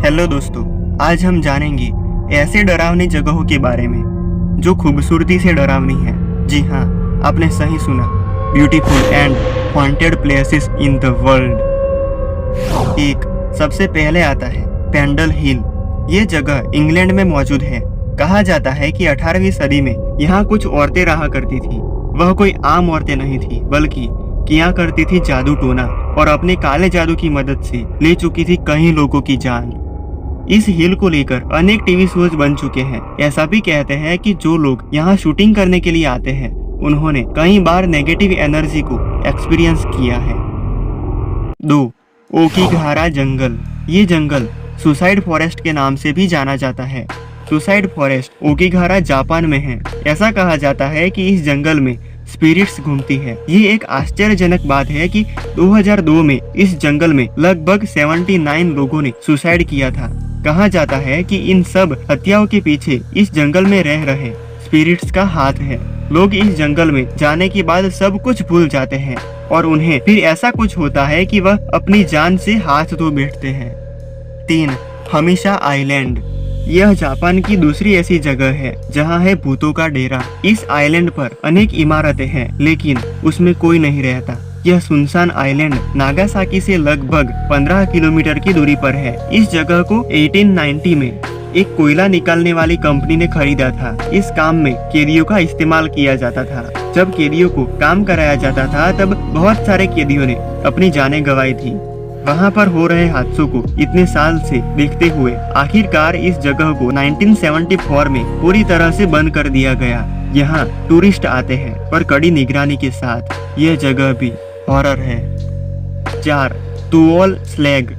Hello दोस्तों, आज हम जानेंगे ऐसे डरावनी जगहों के बारे में जो खूबसूरती से डरावनी है। जी हाँ, आपने सही सुना, beautiful and haunted places in the world. एक सबसे पहले आता है पेंडल हिल। ये जगह इंग्लैंड में मौजूद है। कहा जाता है कि 18वीं सदी में यहाँ कुछ औरतें रहा करती थी। वह कोई आम औरतें नहीं थी, बल्कि किया करती थी जादू टोना और अपने काले जादू की मदद से ले चुकी थी कई लोगों की जान। इस हिल को लेकर अनेक टीवी शोज बन चुके हैं। ऐसा भी कहते हैं कि जो लोग यहाँ शूटिंग करने के लिए आते हैं उन्होंने कई बार नेगेटिव एनर्जी को एक्सपीरियंस किया है। 2. ओकिगहारा जंगल। ये जंगल सुसाइड फॉरेस्ट के नाम से भी जाना जाता है। सुसाइड फॉरेस्ट ओकिगहारा जापान में है। ऐसा कहा जाता है कि इस जंगल में स्पिरिट्स घूमती है। ये एक आश्चर्यजनक बात है कि 2002 में इस जंगल में लगभग 79 लोगों ने सुसाइड किया था। कहा जाता है कि इन सब हत्याओं के पीछे इस जंगल में रह रहे स्पिरिट्स का हाथ है। लोग इस जंगल में जाने के बाद सब कुछ भूल जाते हैं और उन्हें फिर ऐसा कुछ होता है कि वह अपनी जान से हाथ धो बैठते हैं। 3. हमीशा आइलैंड। यह जापान की दूसरी ऐसी जगह है जहां है भूतों का डेरा। इस आइलैंड पर अनेक इमारतें हैं, लेकिन उसमें कोई नहीं रहता। यह सुनसान आइलैंड नागासाकी से लगभग 15 किलोमीटर की दूरी पर है। इस जगह को 1890 में एक कोयला निकालने वाली कंपनी ने खरीदा था। इस काम में कैदियों का इस्तेमाल किया जाता था। जब कैदियों को काम कराया जाता था तब बहुत सारे कैदियों ने अपनी जानें गंवाई थी। वहाँ पर हो रहे हादसों को इतने साल से देखते हुए आखिरकार इस जगह को 1974 में पूरी तरह से बंद कर दिया गया। यहाँ टूरिस्ट आते हैं पर कड़ी निगरानी के साथ। यह जगह भी हॉरर है। 4. Tuol slag.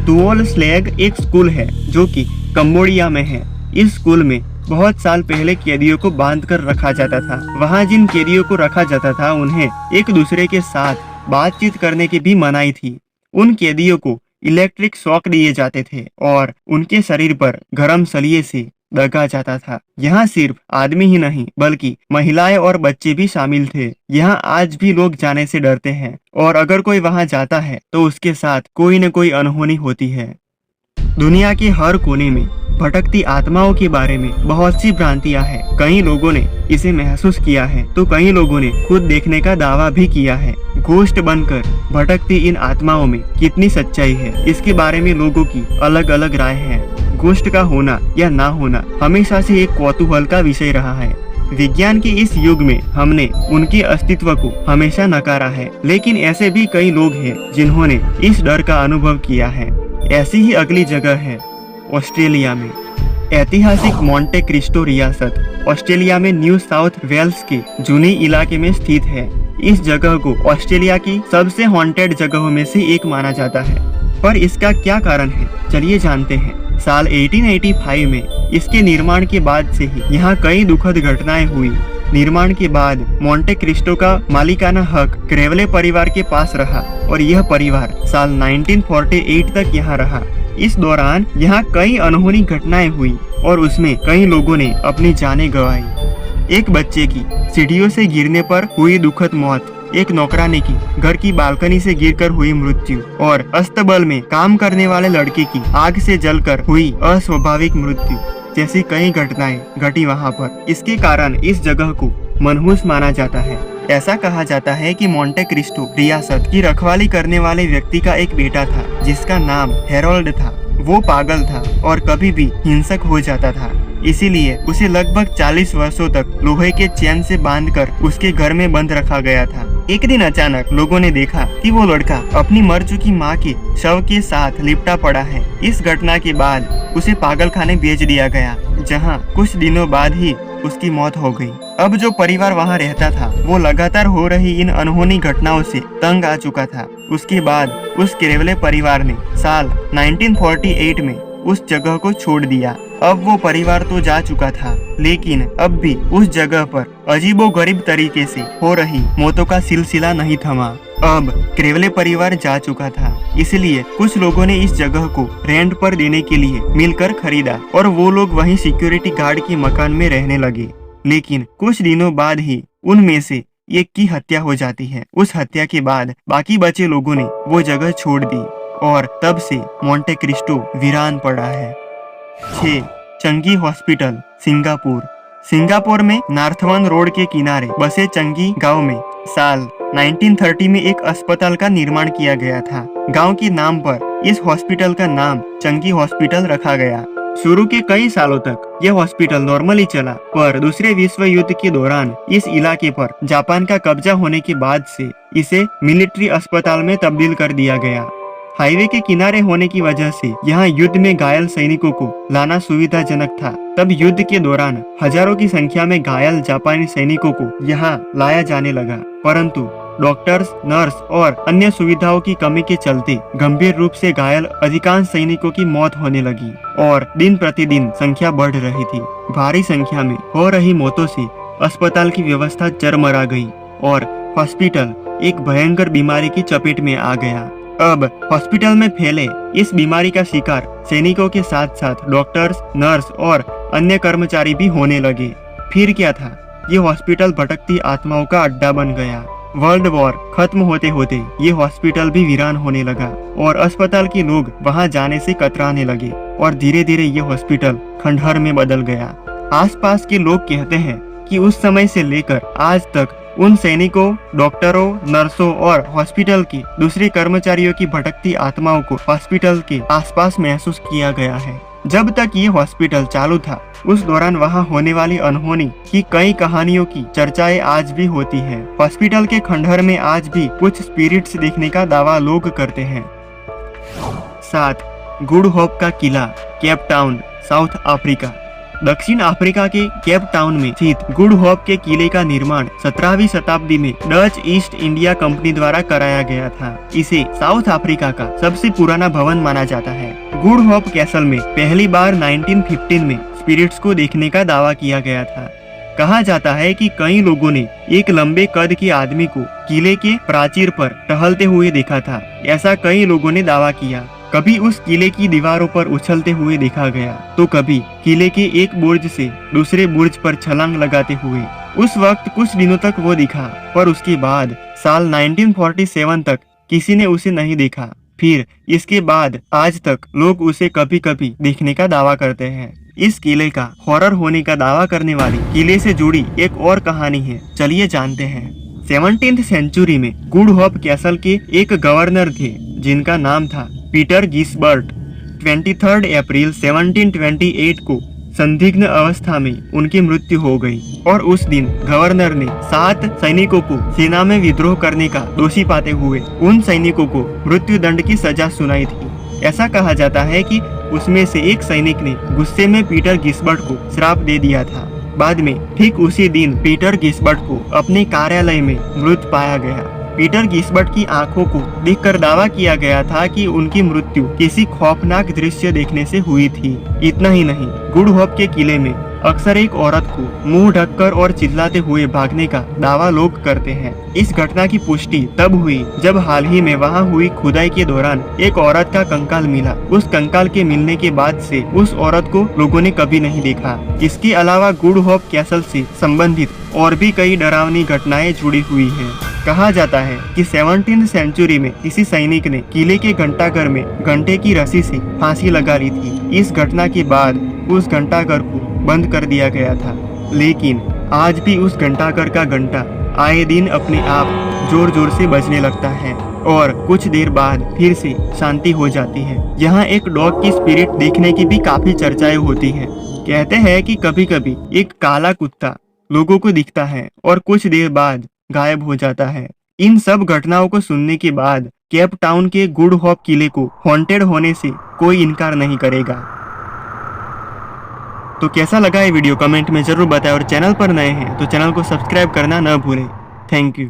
तुओल स्लैग एक स्कूल है जो कि कंबोडिया में है। इस स्कूल में बहुत साल पहले कैदियों को बांध कर रखा जाता था। वहाँ जिन कैदियों को रखा जाता था उन्हें एक दूसरे के साथ बातचीत करने की भी मनाही थी। उन कैदियों को इलेक्ट्रिक शॉक दिए जाते थे और उनके शरीर पर गरम सलिए से दगा जाता था। यहाँ सिर्फ आदमी ही नहीं बल्कि महिलाएं और बच्चे भी शामिल थे। यहाँ आज भी लोग जाने से डरते हैं और अगर कोई वहाँ जाता है तो उसके साथ कोई न कोई अनहोनी होती है। दुनिया के हर कोने में भटकती आत्माओं के बारे में बहुत सी भ्रांतियां हैं। कई लोगों ने इसे महसूस किया है तो कई लोगों ने खुद देखने का दावा भी किया है। घोस्ट बनकर भटकती इन आत्माओं में कितनी सच्चाई है, इसके बारे में लोगों की अलग अलग राय है। घोस्ट का होना या ना होना हमेशा से एक कौतूहल का विषय रहा है। विज्ञान के इस युग में हमने उनके अस्तित्व को हमेशा नकारा है, लेकिन ऐसे भी कई लोग हैं जिन्होंने इस डर का अनुभव किया है। ऐसी ही अगली जगह है ऑस्ट्रेलिया में। ऐतिहासिक मोंटे क्रिस्टो रियासत ऑस्ट्रेलिया में न्यू साउथ वेल्स के जूनी इलाके में स्थित है। इस जगह को ऑस्ट्रेलिया की सबसे हॉन्टेड जगहों में से एक माना जाता है। पर इसका क्या कारण है, चलिए जानते हैं। साल 1885 में इसके निर्माण के बाद से ही यहाँ कई दुखद घटनाएं हुई। निर्माण के बाद मोंटे क्रिस्टो का मालिकाना हक क्रेवले परिवार के पास रहा और यह परिवार साल 1948 तक यहाँ रहा। इस दौरान यहाँ कई अनहोनी घटनाएं हुई और उसमें कई लोगों ने अपनी जानें गंवाई। एक बच्चे की सीढ़ियों से गिरने पर हुई दुखद मौत, एक नौकरानी की घर की बालकनी से गिरकर हुई मृत्यु और अस्तबल में काम करने वाले लड़के की आग से जलकर हुई अस्वाभाविक मृत्यु जैसी कई घटनाएं घटी वहाँ पर। इसके कारण इस जगह को मनहूस माना जाता है। ऐसा कहा जाता है कि मोंटे क्रिस्टो रियासत की रखवाली करने वाले व्यक्ति का एक बेटा था जिसका नाम हेरोल्ड था। वो पागल था और कभी भी हिंसक हो जाता था, इसीलिए उसे लगभग 40 वर्षों तक लोहे के चैन से बांधकर उसके घर में बंद रखा गया था। एक दिन अचानक लोगों ने देखा कि वो लड़का अपनी मर चुकी माँ के शव के साथ लिपटा पड़ा है। इस घटना के बाद उसे पागलखाने भेज दिया गया, जहाँ कुछ दिनों बाद ही उसकी मौत हो गई। अब जो परिवार वहाँ रहता था वो लगातार हो रही इन अनहोनी घटनाओं से तंग आ चुका था। उसके बाद उस क्रेवले परिवार ने साल 1948 में उस जगह को छोड़ दिया। अब वो परिवार तो जा चुका था, लेकिन अब भी उस जगह पर अजीबोगरीब तरीके से हो रही मौतों का सिलसिला नहीं थमा। अब क्रेवले परिवार जा चुका था, इसलिए कुछ लोगों ने इस जगह को रेंट पर देने के लिए मिलकर खरीदा और वो लोग वहीं सिक्योरिटी गार्ड के मकान में रहने लगे। लेकिन कुछ दिनों बाद ही उनमें से एक की हत्या हो जाती है। उस हत्या के बाद बाकी बचे लोगों ने वो जगह छोड़ दी। और तब से मोंटे क्रिस्टो वीरान पड़ा है। 6. चंगी हॉस्पिटल, सिंगापुर। सिंगापुर में नार्थवन रोड के किनारे बसे चंगी गांव में साल 1930 में एक अस्पताल का निर्माण किया गया था। गांव के नाम पर इस हॉस्पिटल का नाम चंगी हॉस्पिटल रखा गया। शुरू के कई सालों तक यह हॉस्पिटल नॉर्मली चला, पर दूसरे विश्व युद्ध के दौरान इस इलाके पर जापान का कब्जा होने के बाद से इसे मिलिट्री अस्पताल में तब्दील कर दिया गया। हाईवे के किनारे होने की वजह से यहाँ युद्ध में घायल सैनिकों को लाना सुविधाजनक था। तब युद्ध के दौरान हजारों की संख्या में घायल जापानी सैनिकों को यहाँ लाया जाने लगा, परंतु डॉक्टर्स, नर्स और अन्य सुविधाओं की कमी के चलते गंभीर रूप से घायल अधिकांश सैनिकों की मौत होने लगी और दिन प्रतिदिन संख्या बढ़ रही थी। भारी संख्या में हो रही मौतों से अस्पताल की व्यवस्था चरमरा गई और हॉस्पिटल एक भयंकर बीमारी की चपेट में आ गया। अब हॉस्पिटल में फैले इस बीमारी का शिकार सैनिकों के साथ साथ डॉक्टर्स, नर्स और अन्य कर्मचारी भी होने लगे। फिर क्या था, ये हॉस्पिटल भटकती आत्माओं का अड्डा बन गया। वर्ल्ड वॉर खत्म होते होते ये हॉस्पिटल भी वीरान होने लगा और अस्पताल के लोग वहां जाने से कतराने लगे और धीरे धीरे ये हॉस्पिटल खंडहर में बदल गया। आसपास के लोग कहते हैं कि उस समय से लेकर आज तक उन सैनिकों, डॉक्टरों, नर्सों और हॉस्पिटल के दूसरे कर्मचारियों की भटकती आत्माओं को हॉस्पिटल के आसपास महसूस किया गया है। जब तक ये हॉस्पिटल चालू था, उस दौरान वहाँ होने वाली अनहोनी की कई कहानियों की चर्चाएं आज भी होती है। हॉस्पिटल के खंडहर में आज भी कुछ स्पिरिट्स देखने का दावा लोग करते हैं। 7. गुड होप का किला, केप टाउन, साउथ अफ्रीका। दक्षिण अफ्रीका के केप टाउन में स्थित गुड होप के किले का निर्माण 17वीं शताब्दी में डच ईस्ट इंडिया कंपनी द्वारा कराया गया था। इसे साउथ अफ्रीका का सबसे पुराना भवन माना जाता है। गुड होप कैसल में पहली बार 1915 में स्पिरिट्स को देखने का दावा किया गया था। कहा जाता है कि कई लोगों ने एक लंबे कद के आदमी को किले के प्राचीर पर टहलते हुए देखा था। ऐसा कई लोगों ने दावा किया। कभी उस किले की दीवारों पर उछलते हुए देखा गया, तो कभी किले के एक बुर्ज से दूसरे बुर्ज पर छलांग लगाते हुए। उस वक्त कुछ दिनों तक वो दिखा, पर उसके बाद साल 1947 तक किसी ने उसे नहीं देखा। फिर इसके बाद आज तक लोग उसे कभी कभी देखने का दावा करते हैं। इस किले का हॉरर होने का दावा करने वाली किले से जुड़ी एक और कहानी है, चलिए जानते हैं। 17th सेंचुरी में गुड होप कैसल के एक गवर्नर थे जिनका नाम था पीटर गिसबर्ट। 23 अप्रैल 1728 को संदिग्ध अवस्था में उनकी मृत्यु हो गई और उस दिन गवर्नर ने 7 सैनिकों को सेना में विद्रोह करने का दोषी पाते हुए उन सैनिकों को मृत्यु दंड की सजा सुनाई थी। ऐसा कहा जाता है कि उसमें से एक सैनिक ने गुस्से में पीटर गिसबर्ट को श्राप दे दिया था। बाद में ठीक उसी दिन पीटर गिसबर्ट को अपने कार्यालय में मृत पाया गया। पीटर गिसबर्ट की आंखों को देखकर दावा किया गया था कि उनकी मृत्यु किसी खौफनाक दृश्य देखने से हुई थी। इतना ही नहीं, गुड होप के किले में अक्सर एक औरत को मुंह ढककर और चिल्लाते हुए भागने का दावा लोग करते हैं। इस घटना की पुष्टि तब हुई जब हाल ही में वहां हुई खुदाई के दौरान एक औरत का कंकाल मिला। उस कंकाल के मिलने के बाद से उस औरत को लोगों ने कभी नहीं देखा। इसके अलावा गुड होप कैसल से संबंधित और भी कई डरावनी घटनाएं जुड़ी हुई हैं। कहा जाता है कि 17th सेंचुरी में किसी सैनिक ने किले के घंटाघर में घंटे की रस्सी से फांसी लगा ली थी। इस घटना के बाद उस घंटाघर को बंद कर दिया गया था, लेकिन आज भी उस घंटाघर का घंटा आए दिन अपने आप जोर जोर से बजने लगता है और कुछ देर बाद फिर से शांति हो जाती है। यहाँ एक डॉग की स्पिरिट देखने की भी काफी चर्चाएं होती है। कहते हैं कि कभी कभी एक काला कुत्ता लोगों को दिखता है और कुछ देर बाद गायब हो जाता है। इन सब घटनाओं को सुनने के बाद केप टाउन के गुड होप किले को हॉन्टेड होने से कोई इनकार नहीं करेगा। तो कैसा लगा ये वीडियो कमेंट में जरूर बताएं और चैनल पर नए हैं तो चैनल को सब्सक्राइब करना न भूलें। Thank you.